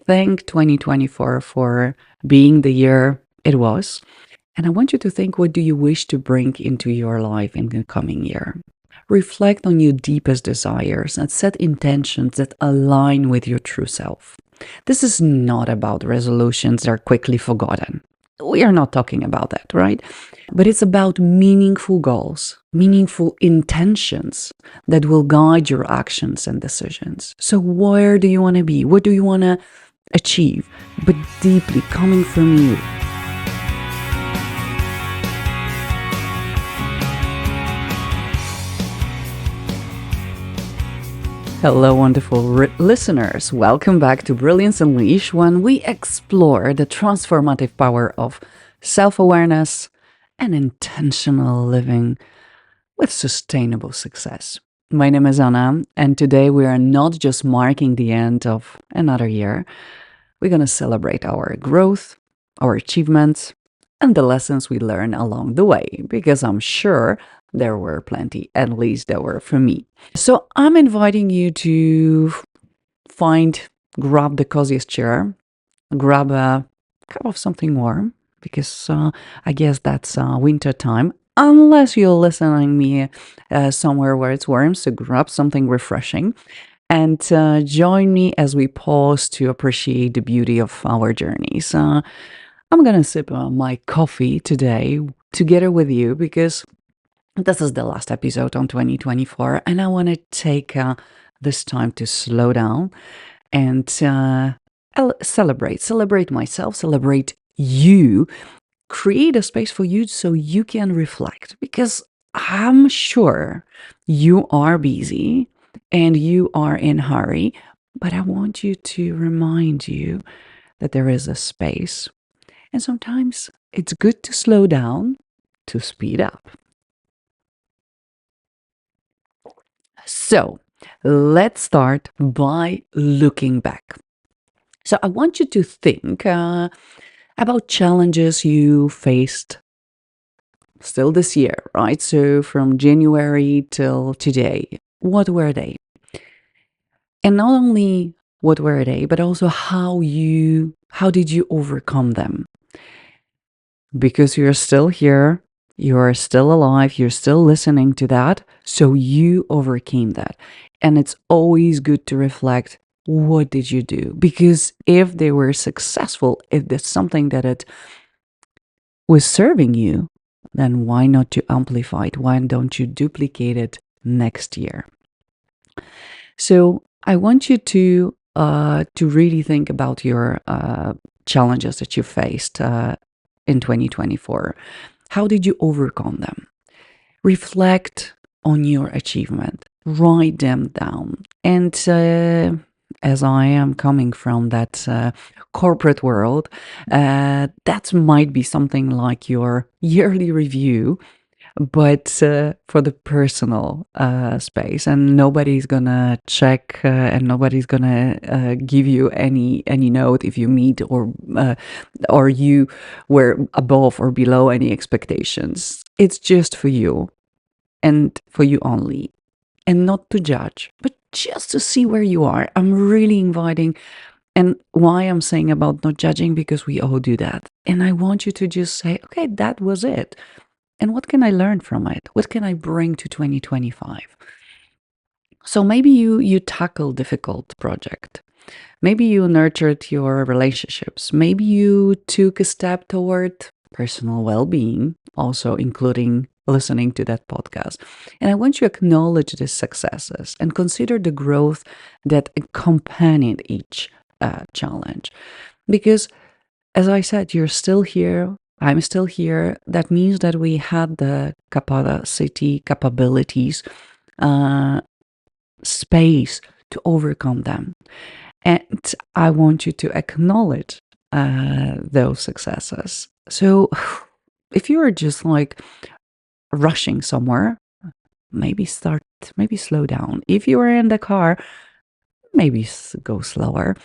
thank 2024 for being the year it was. And I want you to think, what do you wish to bring into your life in the coming year? Reflect on your deepest desires and set intentions that align with your true self. This is not about resolutions that are quickly forgotten. We are not talking about that, right? But it's about meaningful goals, meaningful intentions that will guide your actions and decisions. So, where do you want to be? What do you want to achieve? But deeply coming from you. Hello, wonderful listeners. Welcome back to Brilliance Unleashed, when we explore the transformative power of self awareness and intentional living with sustainable success. My name is Anna, and today we are not just marking the end of another year, we're going to celebrate our growth, our achievements, and the lessons we learned along the way, because I'm sure there were plenty, at least there were for me. So I'm inviting you to grab the coziest chair, grab a cup of something warm, because I guess that's winter time. Unless you're listening me somewhere where it's warm, so grab something refreshing and join me as we pause to appreciate the beauty of our journeys. I'm gonna sip my coffee today together with you because this is the last episode on 2024, and I want to take this time to slow down and celebrate myself, celebrate you, create a space for you so you can reflect, because I'm sure you are busy and you are in hurry, but I want you to remind you that there is a space, and sometimes it's good to slow down to speed up. So let's start by looking back. So I want you to think about challenges you faced still this year, right? So from January till today, what were they? And not only what were they, but also how did you overcome them? Because you're still here, you're still alive, you're still listening to that, so you overcame that. And it's always good to reflect, what did you do? Because if they were successful, if there's something that it was serving you, then why not to amplify it? Why don't you duplicate it next year? So I want you to really think about your challenges that you faced in 2024. How did you overcome them? Reflect on your achievement, write them down. And as I am coming from that corporate world, that might be something like your yearly review, but for the personal space, and nobody's gonna check and nobody's gonna give you any note if you meet or you were above or below any expectations. It's just for you and for you only, and not to judge, but just to see where you are. I'm really inviting. And why I'm saying about not judging, because we all do that. And I want you to just say, okay, that was it. And what can I learn from it? What can I bring to 2025? So maybe you tackle difficult project. Maybe you nurtured your relationships. Maybe you took a step toward personal well-being, also including listening to that podcast. And I want you to acknowledge these successes and consider the growth that accompanied each challenge. Because, as I said, you're still here. I'm still here. That means that we had the capabilities, uh, space to overcome them. And I want you to acknowledge those successes. So if you are just like rushing somewhere, maybe slow down. If you are in the car, maybe go slower.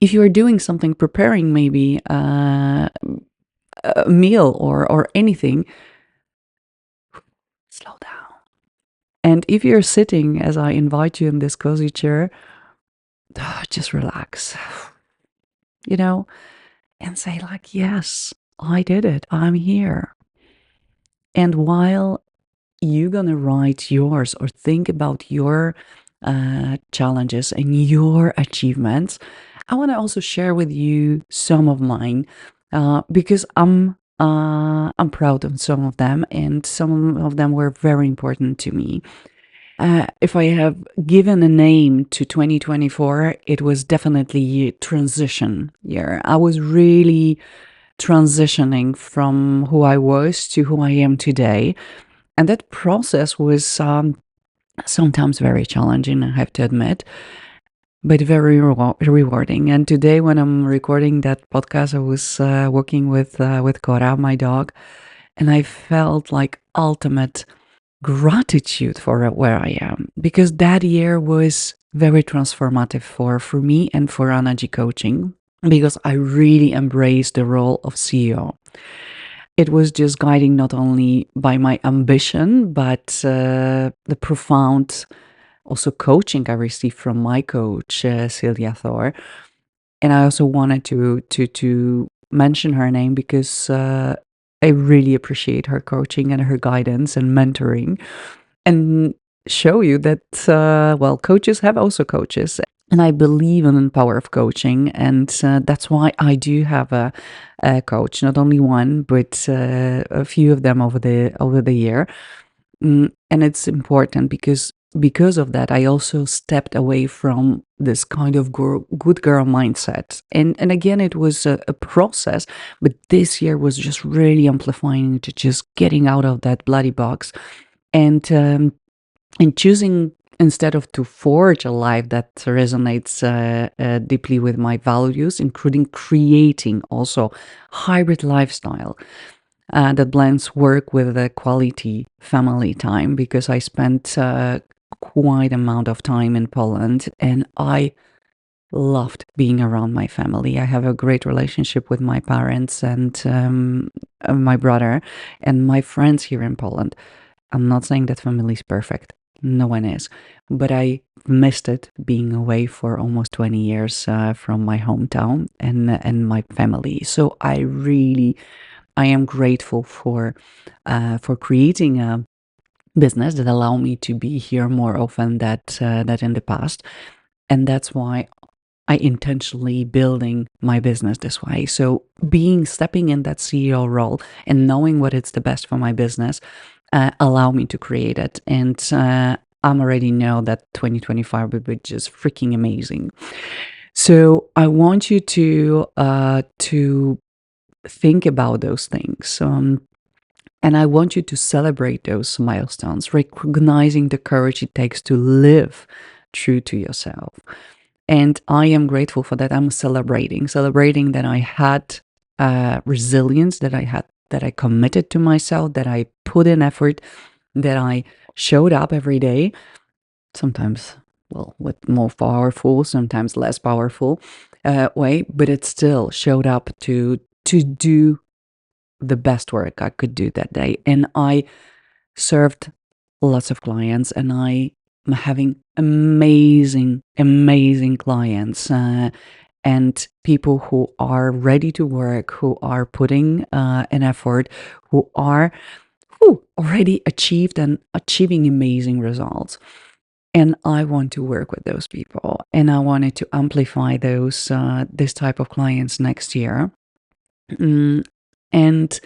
If you are doing something, preparing maybe a meal or anything, slow down. And if you're sitting, as I invite you in this cozy chair, just relax. you know, and say, like, yes, I did it. I'm here. And while you're going to write yours or think about your challenges and your achievements, I want to also share with you some of mine because I'm proud of some of them, and some of them were very important to me. If I have given a name to 2024, it was definitely a transition year. I was really transitioning from who I was to who I am today. And that process was sometimes very challenging, I have to admit, but very rewarding. And today, when I'm recording that podcast, I was working with Cora, my dog, and I felt like ultimate gratitude for where I am, because that year was very transformative for me and for energy coaching, because I really embraced the role of CEO. It was just guiding not only by my ambition, but the profound also coaching I received from my coach, Celia Thor. And I also wanted to mention her name because I really appreciate her coaching and her guidance and mentoring, and show you that well, coaches have also coaches, and I believe in the power of coaching, and that's why I do have a coach, not only one, but a few of them over the year. And it's important because of that, I also stepped away from this kind of good girl mindset. And again, it was a process, but this year was just really amplifying to just getting out of that bloody box, and choosing, instead of to forge a life that resonates deeply with my values, including creating also hybrid lifestyle that blends work with a quality family time, because I spent quite amount of time in Poland, and I loved being around my family. I have a great relationship with my parents and my brother and my friends here in Poland. I'm not saying that family is perfect. No one is. But I missed it being away for almost 20 years from my hometown and my family. So I am grateful for creating a business that allow me to be here more often that in the past. And that's why I intentionally building my business this way. So stepping in that CEO role and knowing what is the best for my business allow me to create it. And I'm already know that 2025 will be just freaking amazing. So I want you to think about those things. And I want you to celebrate those milestones, recognizing the courage it takes to live true to yourself. And I am grateful for that. I'm celebrating that I had resilience, that I committed to myself, that I put in effort, that I showed up every day, sometimes, well, with more powerful, sometimes less powerful way, but it still showed up to do the best work I could do that day. And I served lots of clients, and I am having amazing clients and people who are ready to work, who are putting an effort, who already achieved and achieving amazing results. And I want to work with those people, and I wanted to amplify those this type of clients next year. And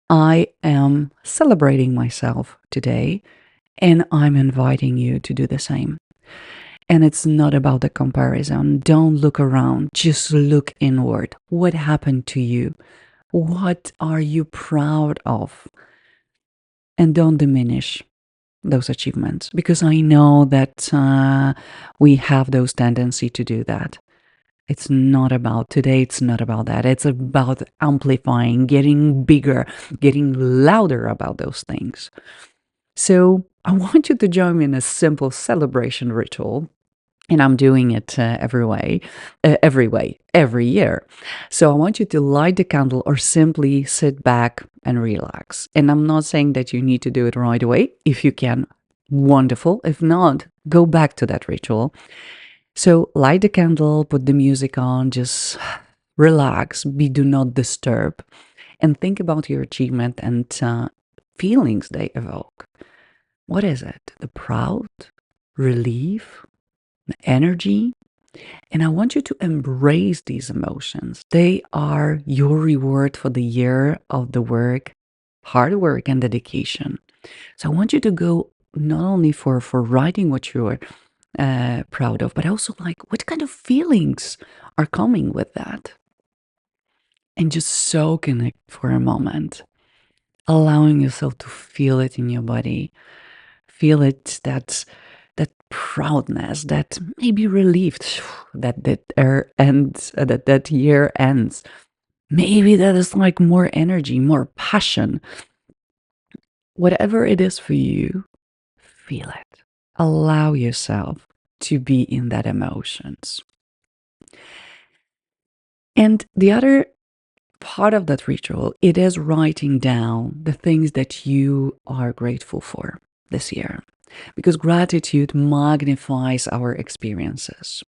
I am celebrating myself today, and I'm inviting you to do the same. And it's not about the comparison. Don't look around, just look inward. What happened to you? What are you proud of? And don't diminish those achievements, because I know that we have those tendency to do that. It's not about today, it's not about that. It's about amplifying, getting bigger, getting louder about those things. So I want you to join me in a simple celebration ritual. And I'm doing it every year. So I want you to light the candle or simply sit back and relax. And I'm not saying that you need to do it right away. If you can, wonderful. If not, go back to that ritual. So light the candle, put the music on, just relax, be do not disturb, and think about your achievement and feelings they evoke. What is it? The proud, relief, the energy? And I want you to embrace these emotions. They are your reward for the year of the work, hard work, and dedication. So I want you to go not only for writing what you're proud of, but also like what kind of feelings are coming with that. And just soak in it for a moment, allowing yourself to feel it in your body. Feel it, that proudness, that maybe relieved that year ends. Maybe that is like more energy, more passion. Whatever it is for you, feel it. Allow yourself to be in that emotions. And the other part of that ritual, it is writing down the things that you are grateful for this year. Because gratitude magnifies our experiences.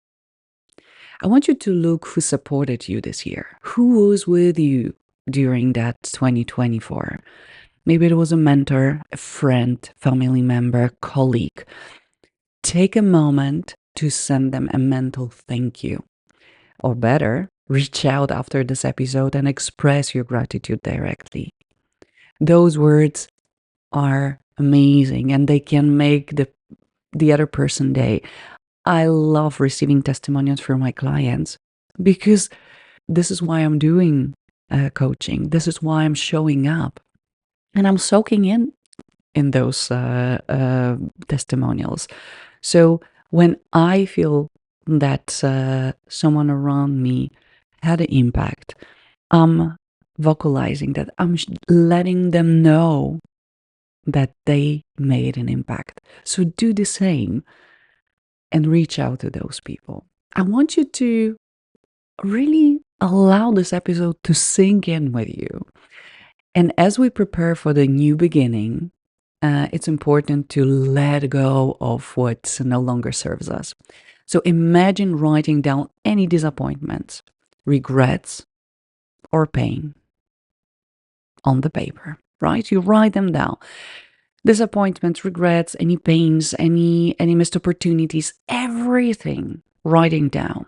I want you to look who supported you this year. Who was with you during that 2024? Maybe it was a mentor, a friend, family member, colleague. Take a moment to send them a mental thank you. Or better, reach out after this episode and express your gratitude directly. Those words are amazing and they can make the other person day. I love receiving testimonials from my clients because this is why I'm doing coaching. This is why I'm showing up, and I'm soaking in those testimonials. So when I feel that someone around me had an impact, I'm vocalizing that. I'm letting them know that they made an impact. So do the same and reach out to those people. I want you to really allow this episode to sink in with you. And as we prepare for the new beginning, it's important to let go of what no longer serves us. So imagine writing down any disappointments, regrets, or pain on the paper, right? You write them down. Disappointments, regrets, any pains, any missed opportunities, everything writing down.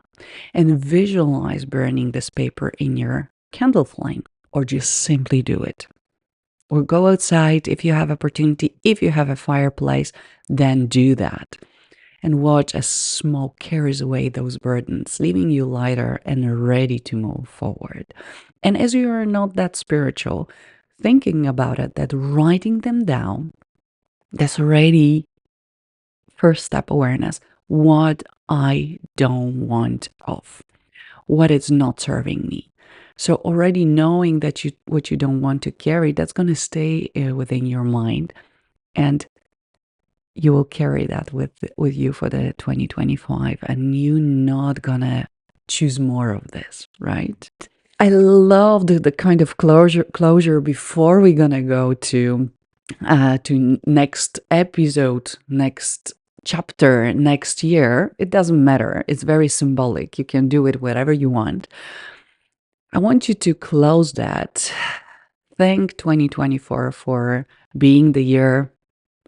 And visualize burning this paper in your candle flame, or just simply do it. Or go outside if you have opportunity. If you have a fireplace, then do that. And watch as smoke carries away those burdens, leaving you lighter and ready to move forward. And as you are not that spiritual, thinking about it, that writing them down, that's already first step awareness. What I don't want of, what is not serving me. So already knowing that what you don't want to carry, that's going to stay within your mind, and you will carry that with you for the 2025, and you're not gonna choose more of this, right? I love the kind of closure before we're gonna go to next episode, next chapter, next year. It doesn't matter. It's very symbolic. You can do it whatever you want. I want you to close that. Thank 2024 for being the year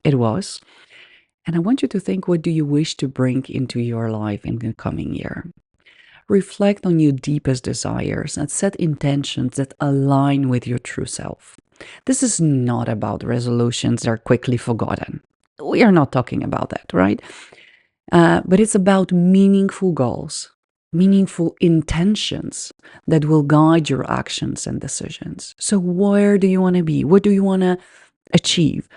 it was. And I want you to think, what do you wish to bring into your life in the coming year? Reflect on your deepest desires and set intentions that align with your true self. This is not about resolutions that are quickly forgotten. We are not talking about that, right? But it's about meaningful goals, meaningful intentions that will guide your actions and decisions. So, where do you want to be? What do you want to achieve?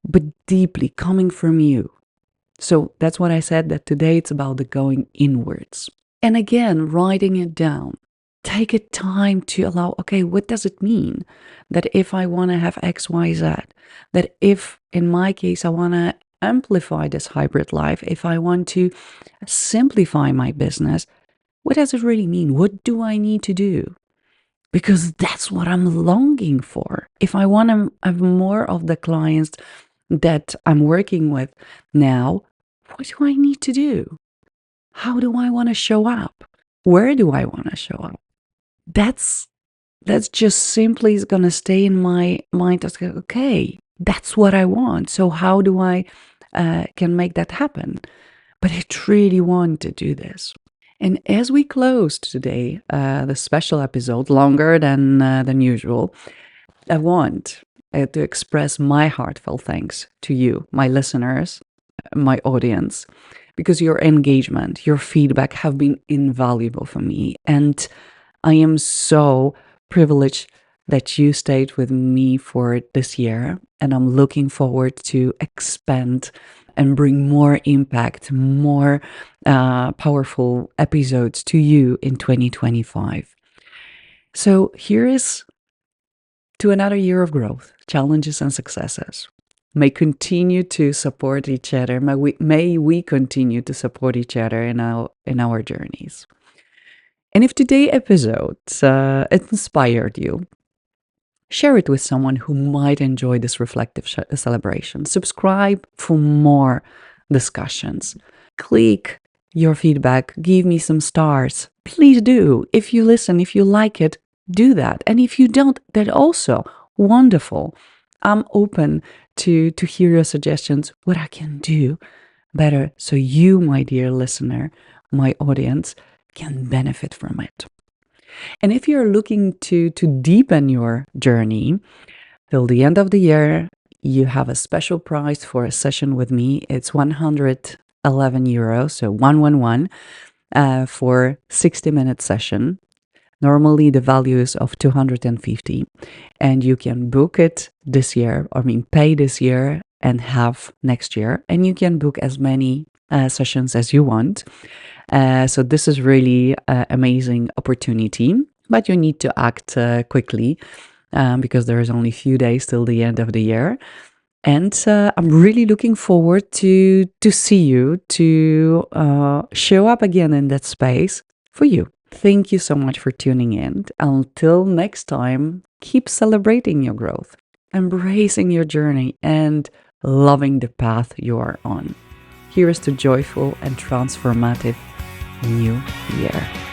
But deeply coming from you. So, that's what I said, that today it's about the going inwards. And again, writing it down. Take a time to allow, okay, what does it mean that if I want to have X, Y, Z, that if in my case I want to amplify this hybrid life, if I want to simplify my business, what does it really mean? What do I need to do? Because that's what I'm longing for. If I want to have more of the clients that I'm working with now, what do I need to do? How do I want to show up? Where do I want to show up? that's just simply is going to stay in my mind as, okay, that's what I want. So how do I can make that happen? But I really want to do this. And as we close today, the special episode, longer than usual, I want to express my heartfelt thanks to you, my listeners, my audience, because your engagement, your feedback have been invaluable for me. And I am so privileged that you stayed with me for this year. And I'm looking forward to expand and bring more impact, more powerful episodes to you in 2025. So here is to another year of growth, challenges, and successes. May continue to support each other. May we continue to support each other in our journeys. And if today's episode inspired you, share it with someone who might enjoy this reflective celebration. Subscribe for more discussions. Click your feedback. Give me some stars. Please do. If you listen, if you like it, do that. And if you don't, that also wonderful. I'm open to hear your suggestions, what I can do better so you, my dear listener, my audience, can benefit from it. And if you're looking to deepen your journey till the end of the year, you have a special price for a session with me. It's 111 euros, so 111 for 60-minute session. Normally the value is of 250, and you can book it this year, pay this year and have next year, and you can book as many sessions as you want. So this is really an amazing opportunity, but you need to act quickly because there is only a few days till the end of the year. And I'm really looking forward to see you, to show up again in that space for you. Thank you so much for tuning in. Until next time, keep celebrating your growth, embracing your journey, and loving the path you are on. Here is to joyful and transformative new year.